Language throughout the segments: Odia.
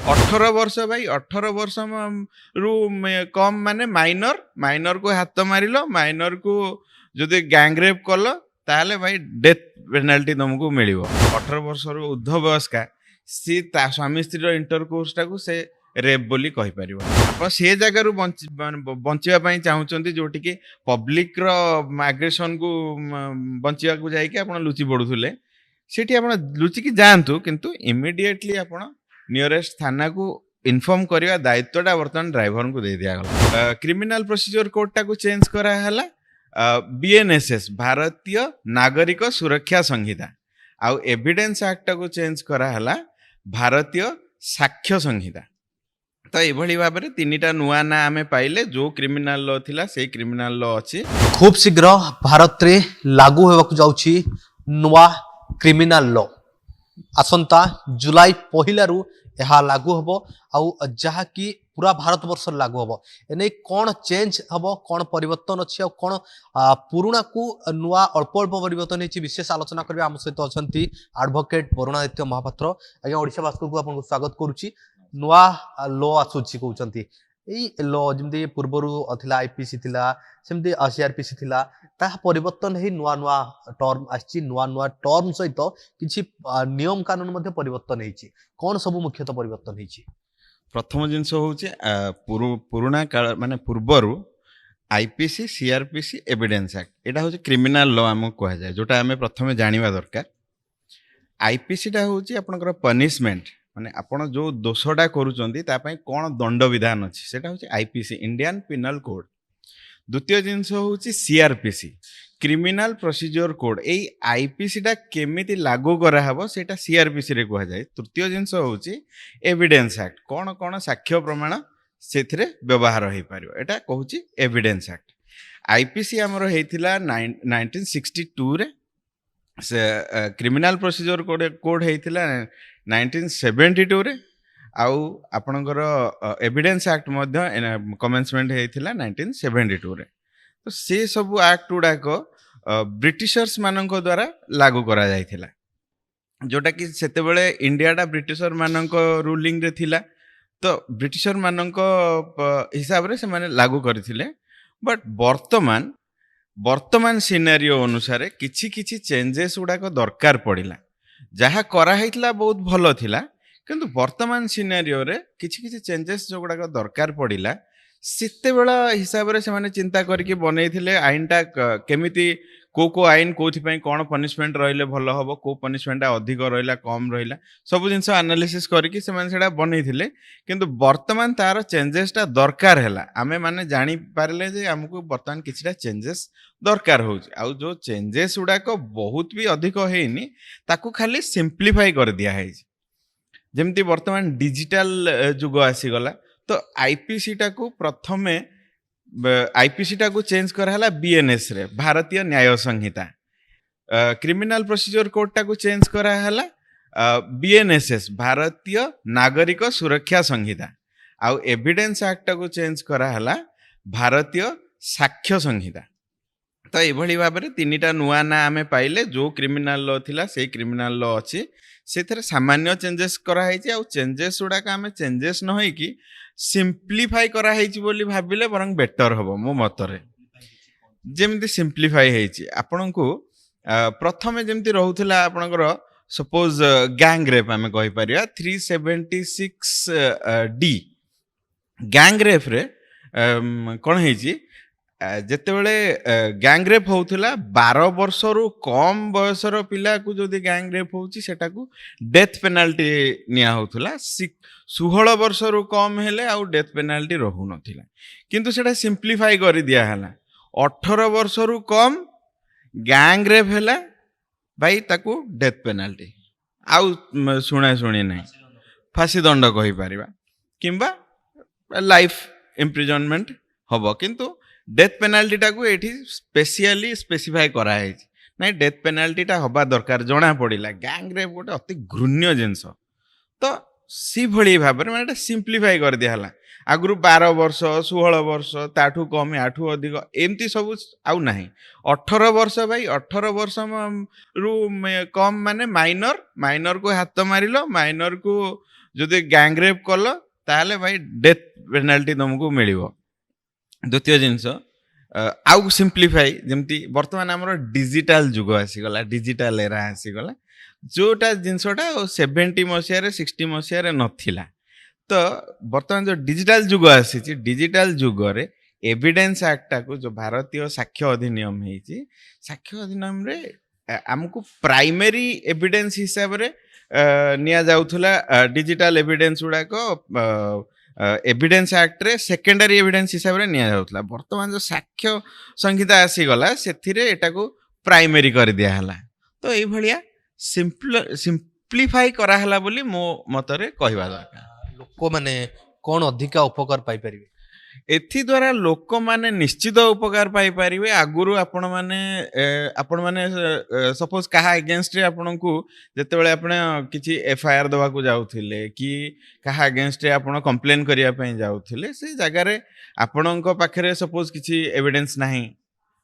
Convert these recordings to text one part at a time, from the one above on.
18 वर्ष भाई 18 वर्ष रु कम माने माइनर माइनर को हाथ मारिलो माइनर को जदि गैंगरेप कल ताहले भाई डेथ पेनाल्टी तुमको मिल 18 वर्ष रु ऊर्ध्व वयस्का सी स्वामी स्त्री इंटरकोर्स टाकू से रेप बोली कहि परिबो आपण से जगह रु बंचिबा पई चाहुचंती जोटी कि पब्लिक रो माइग्रेशन को बंचिबा को जाई कि आपण लुचि पडुथुले सेठी आपण लुचि कि जानतु किंतु इमिडिएटली आपण नियरेस्ट थाना को इन्फॉर्म करवा दायित्वटा बर्तमान ड्राइवर को दे दिया गला क्रिमिनल प्रोसीजर कोड टा को चेंज करा हला बीएनएसएस भारतीय नागरिक सुरक्षा संहिता आउ एविडेंस एक्ट को चेंज करा हला भारतीय साक्ष्य संहिता तो एभली भाव में तीनटा नुआ ना आमे पाइले जो क्रिमिनल लॉ थिला से क्रिमिनल लॉ अछि खूब शीघ्र भारत रे लागू होबाकू जाउछि नुआ क्रिमिनल लॉ आसंता जुलाई पहिला रु यह लागू होबो आउ जहा कि पूरा भारत वर्ष लागू होबो एने कोन चेंज होबो कोन परिवर्तन अछि आ कोन पुराना को नुआ अल्प अल्प परिवर्तन अछि विशेष आलोचना करबा हम सहित अछंती एडवोकेट वरुणादित्य महापात्र आज्ञा ओडिशा भास्कर को आपन स्वागत करूची नुआ लॉ आसुची कहउचंती एई लॉ जेमति पूर्वरु अथिला आईपीसी थिला सेमति सीआरपीसी थिला ता परिवर्तन हे नुआ नुआ टर्म आछि नुआ नुआ टर्म सहित किछि नियम कानून मध्ये परिवर्तन हेछि कोन सब मुख्यतः परिवर्तन हेछि प्रथम जिनस होउछि पुराना काल माने पूर्वरु आईपीसी सीआरपीसी एविडेंस एक्ट एटा होछि क्रिमिनल लॉ हम कह जाय जोटा हमें प्रथमे जानिबा दरकार आईपीसी टा होछि आपनकर पनिशमेंट माने आपण जो दोषटा करूचंती ता पई कोन दंड विधान अछि सेटा होछि आईपीसी इंडियन पिनल कोड द्वितीय जिनस होछि सीआरपीसी क्रिमिनल प्रोसीजर कोड ए आईपीसी टा केमिति लागू करा हबो सेटा सीआरपीसी रे कह जाय तृतीय जिनस होछि एविडेंस एक्ट कोन कोन साक्ष्य प्रमाण सेथिरे व्यवहार होई पारिबो एटा कहूछि एविडेंस एक्ट आईपीसी हमरो हेथिला 1962 रे से क्रिमिनल प्रोसीजर कोड हेथिला 1972 रे आउ आपणकर एविडेंस एक्ट मध्य कमेंसमेंट हेथिला 1972 रे तो से सब एक्ट गुड़ाक ब्रिटिशर्स मानक द्वारा लागू करा जायथिला जोटा कि सेते बेले इंडियाटा ब्रिटिशर मानक रूलिंग रे थिला तो ब्रिटिशर मानक हिसाब रे से माने लागू करथिले बट वर्तमान सिनेरियो अनुसार किछि किछि चेंजेस गुड़ाक दरकार पड़िला जहा करा हेतला बहुत भलो थिला किंतु वर्तमान सिनेरियो रे किछि किछि चेंजेस जो गुड़ाक दरकार पड़िला सेते बेला हिसाब रे से माने चिंता करके बनेइथिले आइनटा केमिति को आइन कोथि पई कोन पनिशमेंट रहिले भलो हबो को पनिशमेंट अधिक रहिला कम रहिला सब जिंस एनालिसिस करके से माने सेडा बनेइथिले किंतु वर्तमान तार चेंजेसटा दरकार हैला आमे माने जानि पारले जे हमकु वर्तमान किछटा चेंजेस दरकार होउछ आ जो चेंजेस उडाक बहुत भी अधिक हेइनी ताकू खाली सिंप्लीफाई कर दिया है जेमती वर्तमान डिजिटल जुग आसी गला तो आईपीसी टा को प्रथमे आईपीसी टा को चेंज कराला बीएनएस रे भारतीय न्याय संहिता क्रिमिनल प्रोसीजर कोड टा को चेंज कराला बीएनएसएस भारतीय नागरिक सुरक्षा संहिता आउ एविडेंस एक्ट को चेंज कराला भारतीय साक्ष्य संहिता तो एभली भाव में तीनटा नुआ ना आमे पाइले जो क्रिमिनल लॉ थिला से क्रिमिनल लॉ अछि सेथरे सामान्य चेंजेस करा हेछि आ चेंजेस उडा का आमे चेंजेस न होई कि सिंप्लीफाई करा हेछि बोली भाबिले बरंग बेटर हबो मो मतरे जेमति सिंप्लीफाई हेछि आपनकु प्रथमे जेमति रहउथिला आपनकर सपोज गैंग रेप आमे कहि परिया 376 डी गैंग रेप रे कोन हेछि जेते बेले गैंग रेप होउथिला 12 वर्ष रु कम बयस रो पिला को जदी गैंग रेप होउची सेटा को डेथ पेनाल्टी निया होउथिला 16 वर्ष रु कम हेले आ डेथ पेनाल्टी रहु नथिला किंतु सेटा सिंप्लीफाई करि दिया हला 18 वर्ष रु कम गैंग रेप हेला भाई ताको डेथ पेनाल्टी आउ सुनी नहीं फांसी दंड कहि परिबा किंबा लाइफ इम्प्रिजनमेंट हबो किंतु डेथ पेनाल्टी टा को एठी स्पेशली स्पेसिफाई करा है ना डेथ पेनाल्टी टा हबा दरकार जना पड़िला गैंग रेप गोटे अति घृण्य जिनस तो सी भली भाव में एटा सिंप्लीफाई कर दिया हला आगु 12 वर्ष 16 वर्ष ताठू कम आठू अधिक एमती सब आउ नाही 18 वर्ष भाई 18 वर्ष रु कम माने माइनर को हाथ मारिलो माइनर को ଯଦି ଗ୍ୟାଙ୍ଗ ରେପ୍ କଲ ତାହେଲେ ଭାଇ ଡେଥ୍ ପେନାଲ୍ଟି ତମକୁ ମିଳିବ। ଦ୍ୱିତୀୟ ଜିନିଷ ଆଉ ସିମ୍ପ୍ଲିଫାଇ, ଯେମିତି ବର୍ତ୍ତମାନ ଆମର ଡିଜିଟାଲ ଯୁଗ ଆସିଗଲା, ଡିଜିଟାଲ ଏରା ଆସିଗଲା, ଯୋଉଟା ଜିନିଷଟା 70 ମସିହାରେ 60 ମସିହାରେ ନଥିଲା। ତ ବର୍ତ୍ତମାନ ଯୋଉ ଡିଜିଟାଲ ଯୁଗ ଆସିଛି, ଡିଜିଟାଲ ଯୁଗରେ ଏଭିଡେନ୍ସ ଆକ୍ଟଟାକୁ ଯୋଉ ଭାରତୀୟ ସାକ୍ଷ୍ୟ ଅଧିନିୟମ ହେଇଛି, ସାକ୍ଷ୍ୟ ଅଧିନିୟମରେ ଆମକୁ ପ୍ରାଇମେରୀ ଏଭିଡେନ୍ସ ହିସାବରେ ନିଆଯାଉଥିଲା ଡିଜିଟାଲ ଏଭିଡେନ୍ସ ଗୁଡାକ ଏଭିଡେନ୍ସ ଆକ୍ଟରେ ସେକେଣ୍ଡାରୀ ଏଭିଡେନ୍ସ ହିସାବରେ ନିଆଯାଉଥିଲା। ବର୍ତ୍ତମାନ ଯୋଉ ସାକ୍ଷ୍ୟ ସଂହିତା ଆସିଗଲା ସେଥିରେ ଏଟାକୁ ପ୍ରାଇମେରୀ କରିଦିଆହେଲା। ତ ଏଇଭଳିଆ ସିମ୍ପ୍ଲିଫାଇ କରାହେଲା ବୋଲି ମୋ ମତରେ କହିବା ଦରକାର। ଲୋକମାନେ କଣ ଅଧିକା ଉପକାର ପାଇପାରିବେ? ଏଥିଦ୍ୱାରା ଲୋକମାନେ ନିଶ୍ଚିତ ଉପକାର ପାଇପାରିବେ। ଆଗରୁ ଆପଣମାନେ ସପୋଜ କାହା ଏଗେନଷ୍ଟରେ ଆପଣଙ୍କୁ ଯେତେବେଳେ ଆପଣ କିଛି ଏଫଆଇଆର ଦେବାକୁ ଯାଉଥିଲେ କି କାହା ଏଗେନଷ୍ଟରେ ଆପଣ କମ୍ପ୍ଲେନ୍ କରିବା ପାଇଁ ଯାଉଥିଲେ, ସେ ଜାଗାରେ ଆପଣଙ୍କ ପାଖରେ ସପୋଜ କିଛି ଏଭିଡେନ୍ସ ନାହିଁ,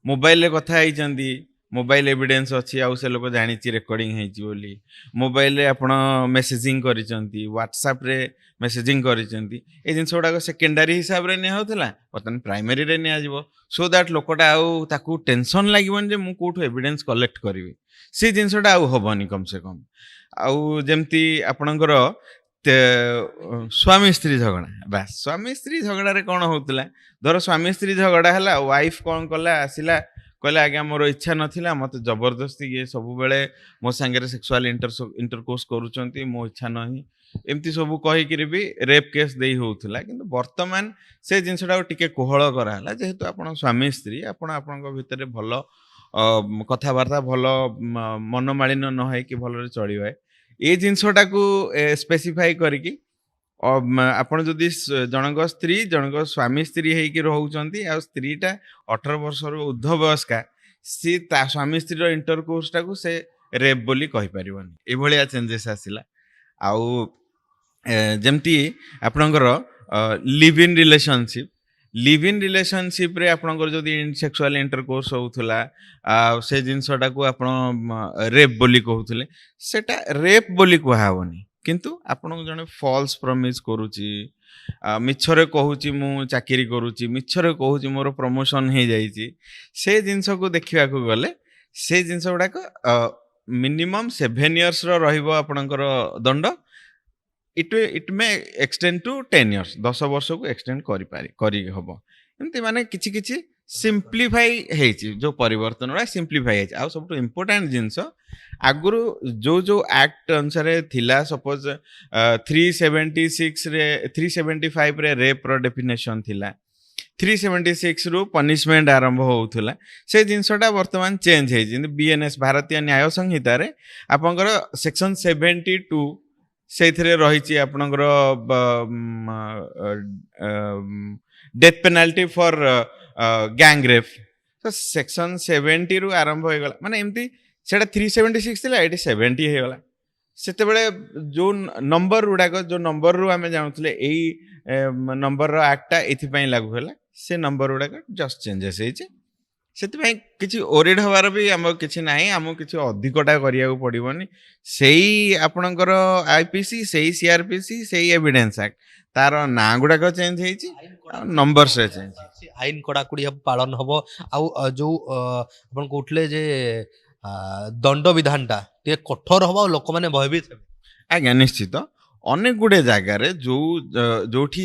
ମୋବାଇଲରେ କଥା ହେଇଛନ୍ତି, ମୋବାଇଲ ଏଭିଡେନ୍ସ ଅଛି, ଆଉ ସେ ଲୋକ ଜାଣିଛି ରେକର୍ଡିଂ ହେଇଛି ବୋଲି, ମୋବାଇଲରେ ଆପଣ ମେସେଜିଂ କରିଛନ୍ତି, ହ୍ୱାଟ୍ସଆପ୍ରେ ମେସେଜିଂ କରିଛନ୍ତି, ଏ ଜିନିଷ ଗୁଡାକ ସେକେଣ୍ଡାରୀ ହିସାବରେ ନିଆହେଉଥିଲା, ବର୍ତ୍ତମାନ ପ୍ରାଇମେରୀରେ ନିଆଯିବ। ସୋ ଦ୍ୟାଟ୍ ଲୋକଟା ଆଉ ତାକୁ ଟେନସନ୍ ଲାଗିବନି ଯେ ମୁଁ କୋଉଠୁ ଏଭିଡେନ୍ସ କଲେକ୍ଟ କରିବି, ସେ ଜିନିଷଟା ଆଉ ହବନି କମ୍ ସେ କମ୍। ଆଉ ଯେମିତି ଆପଣଙ୍କର ସ୍ୱାମୀ ସ୍ତ୍ରୀ ଝଗଡ଼ା, ବାସ୍ ସ୍ୱାମୀ ସ୍ତ୍ରୀ ଝଗଡ଼ାରେ କ'ଣ ହଉଥିଲା, ଧର ସ୍ୱାମୀ ସ୍ତ୍ରୀ ଝଗଡ଼ା ହେଲା, ୱାଇଫ୍ କ'ଣ କଲା, ଆସିଲା କହିଲା ଆଜ୍ଞା ମୋର ଇଚ୍ଛା ନଥିଲା, ମୋତେ ଜବରଦସ୍ତି ଇଏ ସବୁବେଳେ ମୋ ସାଙ୍ଗରେ ସେକ୍ସୁଆଲ ଇଣ୍ଟରକୋର୍ସ କରୁଛନ୍ତି, ମୋ ଇଚ୍ଛା ନାହିଁ, ଏମିତି ସବୁ କହିକିରି ବି ରେପ୍ କେସ୍ ଦେଇ ହଉଥିଲା। କିନ୍ତୁ ବର୍ତ୍ତମାନ ସେ ଜିନିଷଟାକୁ ଟିକେ କୋହଳ କରାହେଲା, ଯେହେତୁ ଆପଣ ସ୍ୱାମୀ ସ୍ତ୍ରୀ, ଆପଣ ଆପଣଙ୍କ ଭିତରେ ଭଲ କଥାବାର୍ତ୍ତା, ଭଲ ମନମାଳିନ୍ୟ ନ ହେଇକି ଭଲରେ ଚଳିବେ, ଏ ଜିନିଷଟାକୁ ସ୍ପେସିଫାଇ କରିକି ଆପଣ ଯଦି ଜଣଙ୍କ ସ୍ତ୍ରୀ ଜଣଙ୍କ ସ୍ୱାମୀ ସ୍ତ୍ରୀ ହେଇକି ରହୁଛନ୍ତି, ଆଉ ସ୍ତ୍ରୀଟା 18 ବର୍ଷରୁ ଉର୍ଦ୍ଧ୍ୱ ବୟସ୍କା, ସିଏ ତା ସ୍ୱାମୀ ସ୍ତ୍ରୀର ଇଣ୍ଟରକୋର୍ସଟାକୁ ସେ ରେପ୍ ବୋଲି କହିପାରିବନି। ଏଭଳିଆ ଚେଞ୍ଜେସ୍ ଆସିଲା। ଆଉ ଯେମିତି ଆପଣଙ୍କର ଲିଭ୍ ଇନ୍ ରିଲେସନସିପ୍ରେ ଆପଣଙ୍କର ଯଦି ସେକ୍ସୁଆଲ ଇଣ୍ଟରକୋର୍ସ ହେଉଥିଲା, ସେ ଜିନିଷଟାକୁ ଆପଣ ରେପ୍ ବୋଲି କହୁଥିଲେ, ସେଟା ରେପ୍ ବୋଲି କୁହାହେବନି। କିନ୍ତୁ ଆପଣଙ୍କୁ ଜଣେ ଫଲ୍ସ ପ୍ରମିସ୍ କରୁଛି, ମିଛରେ କହୁଛି ମୁଁ ଚାକିରି କରୁଛି, ମିଛରେ କହୁଛି ମୋର ପ୍ରମୋସନ୍ ହେଇଯାଇଛି, ସେ ଜିନିଷକୁ ଦେଖିବାକୁ ଗଲେ ସେ ଜିନିଷ ଗୁଡ଼ାକ ମିନିମମ୍ 7 yearsର ରହିବ ଆପଣଙ୍କର ଦଣ୍ଡ। ଇଟ୍ ମେ ଏକ୍ସଟେଣ୍ଡ ଟୁ 10 years, 10 ବର୍ଷକୁ ଏକ୍ସଟେଣ୍ଡ କରି ହବ। ଏମିତି ମାନେ କିଛି କିଛି ସିମ୍ପ୍ଲିଫାଇ ହେଇଛି, ଯୋଉ ପରିବର୍ତ୍ତନଟା ସିମ୍ପ୍ଲିଫାଇ ହେଇଛି। ଆଉ ସବୁଠୁ ଇମ୍ପୋର୍ଟାଣ୍ଟ ଜିନିଷ, ଆଗରୁ ଯୋଉ ଆକ୍ଟ ଅନୁସାରେ ଥିଲା, ସପୋଜ 375ରେ ରେପ୍ର ଡେଫିନେସନ୍ ଥିଲା, 376ରୁ ପନିଶମେଣ୍ଟ ଆରମ୍ଭ ହଉଥିଲା, ସେ ଜିନିଷଟା ବର୍ତ୍ତମାନ ଚେଞ୍ଜ ହେଇଛି। ଯେମିତି ବିଏନ୍ଏସ୍ ଭାରତୀୟ ନ୍ୟାୟ ସଂହିତାରେ ଆପଣଙ୍କର ସେକ୍ସନ 72 ସେଇଥିରେ ରହିଛି ଆପଣଙ୍କର death penalty for gang rape. ତ ସେକ୍ସନ 70ରୁ ଆରମ୍ଭ ହେଇଗଲା, ମାନେ ଏମିତି ସେଟା 376 ଥିଲା, ଏଠି 70 ହେଇଗଲା। ସେତେବେଳେ ଯୋଉ ନମ୍ବର ଗୁଡାକ, ଯୋଉ ନମ୍ବରରୁ ଆମେ ଜାଣୁଥିଲେ ଏଇ ନମ୍ବରର ଆକ୍ଟଟା ଏଥିପାଇଁ ଲାଗୁ ହେଲା, ସେ ନମ୍ବର ଗୁଡାକ ଜଷ୍ଟ ଚେଞ୍ଜେସ୍ ହେଇଛି। ସେଥିପାଇଁ କିଛି ଓରିଡ୍ ହବାର ବି ଆମର କିଛି ନାହିଁ, ଆମକୁ କିଛି ଅଧିକଟା କରିବାକୁ ପଡ଼ିବନି। ସେଇ ଆପଣଙ୍କର ଆଇପିସି, ସେଇ ସିଆରପିସି, ସେଇ ଏଭିଡେନ୍ସ ଆକ୍ଟ, ତାର ନାଁ ଗୁଡାକ ଚେଞ୍ଜ ହେଇଛି, ନମ୍ବର୍ସରେ ଚେଞ୍ଜ ହେଇଛି। ଆଇନ କଡ଼ାକଡ଼ି ପାଳନ ହବ। ଆଉ ଯୋଉ ଆପଣ କହୁଥିଲେ ଯେ ଦଣ୍ଡ ବିଧାନଟା ଟିକେ କଠୋର ହବ ଆଉ ଲୋକମାନେ ଭୟଭୀତ ହେବେ। ଆଜ୍ଞା ନିଶ୍ଚିତ, ଅନେକ ଗୁଡ଼ିଏ ଜାଗାରେ ଯୋଉଠି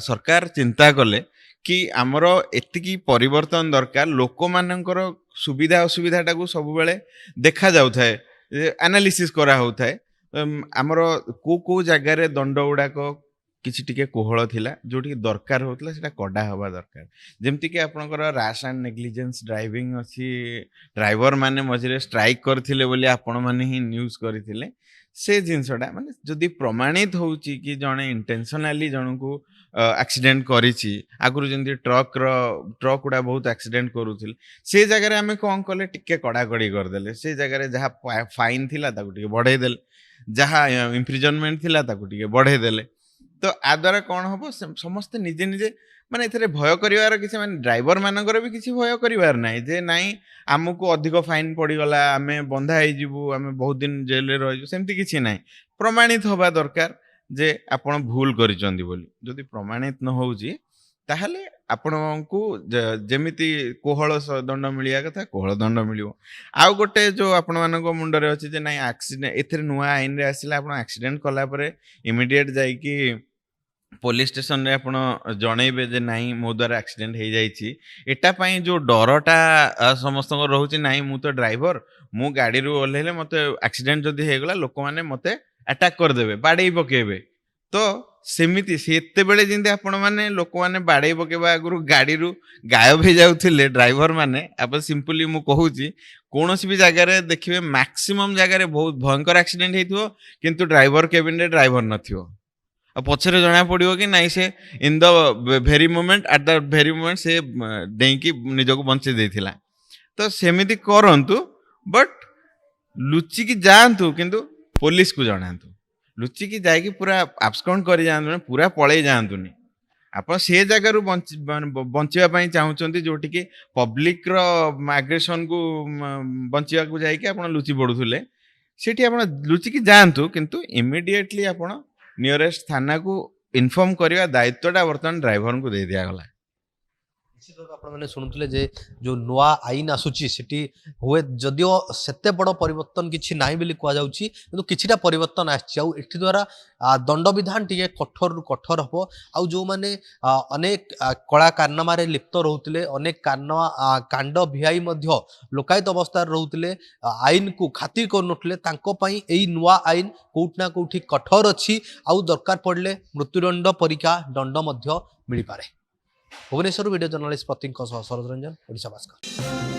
ସରକାର ଚିନ୍ତା କଲେ କି ଆମର ଏତିକି ପରିବର୍ତ୍ତନ ଦରକାର, ଲୋକମାନଙ୍କର ସୁବିଧା ଅସୁବିଧାଟାକୁ ସବୁବେଳେ ଦେଖାଯାଉଥାଏ, ଆନାଲିସିସ୍ କରାହେଉଥାଏ, ଆମର କୋଉ ଜାଗାରେ ଦଣ୍ଡ ଗୁଡ଼ାକ କିଛି ଟିକେ କୋହଳ ଥିଲା, ଯୋଉଠିକି ଦରକାର ହଉଥିଲା ସେଟା କଡ଼ା ହେବା ଦରକାର। ଯେମିତିକି ଆପଣଙ୍କର ରାଶ୍ ଆଣ୍ଡ ନେଗ୍ଲିଜେନ୍ସ ଡ୍ରାଇଭିଂ ଅଛି, ଡ୍ରାଇଭର ମାନେ ମଝିରେ ଷ୍ଟ୍ରାଇକ୍ କରିଥିଲେ ବୋଲି ଆପଣମାନେ ହିଁ ନ୍ୟୁଜ୍ କରିଥିଲେ। ସେ ଜିନିଷଟା ମାନେ ଯଦି ପ୍ରମାଣିତ ହେଉଛି କି ଜଣେ ଇଣ୍ଟେନସନାଲି ଜଣଙ୍କୁ ଆକ୍ସିଡେଣ୍ଟ କରିଛି, ଆଗରୁ ଯେମିତି ଟ୍ରକ୍ ଗୁଡ଼ା ବହୁତ ଆକ୍ସିଡେଣ୍ଟ କରୁଥିଲେ, ସେ ଜାଗାରେ ଆମେ କ'ଣ କଲେ, ଟିକେ କଡ଼ାକଡ଼ି କରିଦେଲେ। ସେ ଜାଗାରେ ଯାହା ଫାଇନ୍ ଥିଲା ତାକୁ ଟିକେ ବଢ଼େଇ ଦେଲେ, ଯାହା ଇମ୍ପ୍ରିଜନମେଣ୍ଟ ଥିଲା ତାକୁ ଟିକେ ବଢ଼େଇ ଦେଲେ। ତ ଆ ଦ୍ୱାରା କ'ଣ ହବ, ସମସ୍ତେ ନିଜେ ନିଜେ ମାନେ ଏଥିରେ ଭୟ କରିବାର କିଛି, ମାନେ ଡ୍ରାଇଭର ମାନଙ୍କର ବି କିଛି ଭୟ କରିବାର ନାହିଁ ଯେ ନାଇଁ ଆମକୁ ଅଧିକ ଫାଇନ୍ ପଡ଼ିଗଲା, ଆମେ ବନ୍ଧା ହେଇଯିବୁ, ଆମେ ବହୁତ ଦିନ ଜେଲରେ ରହିଯିବୁ, ସେମିତି କିଛି ନାହିଁ। ପ୍ରମାଣିତ ହବା ଦରକାର ଯେ ଆପଣ ଭୁଲ କରିଛନ୍ତି ବୋଲି ଯଦି ପ୍ରମାଣିତ ନ ହେଉଛି ତାହେଲେ ଆପଣଙ୍କୁ ଯେମିତି କୋହଳ ଦଣ୍ଡ ମିଳିବା କଥା କୋହଳ ଦଣ୍ଡ ମିଳିବ। ଆଉ ଗୋଟେ ଯୋଉ ଆପଣମାନଙ୍କ ମୁଣ୍ଡରେ ଅଛି ଯେ ନାଇଁ ଆକ୍ସିଡେଣ୍ଟ ଏଥିରେ ନୂଆ ଆଇନରେ ଆସିଲା ଆପଣ ଆକ୍ସିଡେଣ୍ଟ କଲା ପରେ ଇମିଡିଏଟ ଯାଇକି ପୋଲିସ ଷ୍ଟେସନରେ ଆପଣ ଜଣେଇବେ ଯେ ନାଇଁ ମୋ ଦ୍ୱାରା ଆକ୍ସିଡେଣ୍ଟ ହେଇଯାଇଛି। ଏଟା ପାଇଁ ଯୋଉ ଡରଟା ସମସ୍ତଙ୍କର ରହୁଛି ନାଇଁ ମୁଁ ତ ଡ୍ରାଇଭର ମୁଁ ଗାଡିରୁ ଓହ୍ଲେଇଲେ ମତେ ଆକ୍ସିଡେଣ୍ଟ ଯଦି ହେଇଗଲା ଲୋକମାନେ ମତେ ଆଟାକ୍ କରିଦେବେ ବାଡେଇ ପକେଇବେ। ତ ସେମିତି ସେତେବେଳେ ଯେମିତି ଆପଣ ମାନେ ଲୋକମାନେ ବାଡେଇ ପକେଇବା ଆଗରୁ ଗାଡିରୁ ଗାୟବ ହେଇଯାଉଥିଲେ ଡ୍ରାଇଭର ମାନେ ଆପଣ ସିମ୍ପଲି ମୁଁ କହୁଛି କୌଣସି ବି ଜାଗାରେ ଦେଖିବେ ମ୍ୟାକ୍ସିମମ୍ ଜାଗାରେ ବହୁତ ଭୟଙ୍କର ଆକ୍ସିଡେଣ୍ଟ ହେଇଥିବ କିନ୍ତୁ ଡ୍ରାଇଭର କେବିନରେ ଡ୍ରାଇଭର ନଥିବ। ଆଉ ପଛରେ ଜଣା ପଡିବ କି ନାଇଁ ସେ in the very moment at the very moment ସେ ଡେଇଁକି ନିଜକୁ ବଞ୍ଚେଇ ଦେଇଥିଲା। ତ ସେମିତି କରନ୍ତୁ ବଟ୍ ଲୁଚିକି ଯାଆନ୍ତୁ କିନ୍ତୁ ପୋଲିସକୁ ଜଣାନ୍ତୁ। ଲୁଚିକି ଯାଇକି ପୁରା ଆବସ୍କଣ୍ଡ କରି ଯାଆନ୍ତୁନି ପୁରା ପଳେଇ ଯାଆନ୍ତୁନି। ଆପଣ ସେ ଜାଗାରୁ ବଞ୍ଚିବା ପାଇଁ ଚାହୁଁଛନ୍ତି ଯୋଉଠିକି ପବ୍ଲିକର ଆଗ୍ରେସନକୁ ବଞ୍ଚିବାକୁ ଯାଇକି ଆପଣ ଲୁଚି ପଡୁଥିଲେ ସେଠି ଆପଣ ଲୁଚିକି ଯାଆନ୍ତୁ କିନ୍ତୁ ଇମିଡିଏଟଲି ଆପଣ ନିୟରେଷ୍ଟ ଥାନାକୁ ଇନଫର୍ମ କରିବା ଦାୟିତ୍ୱଟା ବର୍ତ୍ତମାନ ଡ୍ରାଇଭରଙ୍କୁ ଦେଇ ଦିଆଗଲା। ନିଶ୍ଚିତ ଭାବେ ଆପଣମାନେ ଶୁଣୁଥିଲେ ଯେ ଯୋଉ ନୂଆ ଆଇନ ଆସୁଛି ସେଠି ହୁଏ ଯଦିଓ ସେତେ ବଡ଼ ପରିବର୍ତ୍ତନ କିଛି ନାହିଁ ବୋଲି କୁହାଯାଉଛି କିନ୍ତୁ କିଛିଟା ପରିବର୍ତ୍ତନ ଆସିଛି ଆଉ ଏଠି ଦ୍ୱାରା ଦଣ୍ଡବିଧାନ ଟିକେ କଠୋରରୁ କଠୋର ହେବ। ଆଉ ଯେଉଁମାନେ ଅନେକ କଳା କାରନାମାରେ ଲିପ୍ତ ରହୁଥିଲେ ଅନେକ କାଣ୍ଡ ଭିଆଇ ମଧ୍ୟ ଲୋକାୟତ ଅବସ୍ଥାରେ ରହୁଥିଲେ ଆଇନକୁ ଖାତିର କରୁନଥିଲେ ତାଙ୍କ ପାଇଁ ଏଇ ନୂଆ ଆଇନ କୋଉଠି ନା କୋଉଠି କଠୋର ଅଛି ଆଉ ଦରକାର ପଡ଼ିଲେ ମୃତ୍ୟୁଦଣ୍ଡ ପରୀକ୍ଷା ଦଣ୍ଡ ମଧ୍ୟ ମିଳିପାରେ। भुवनेश्वर वीडियो जर्नलिस्ट प्रतीक सह शरद रंजन ओडिशा भास्कर।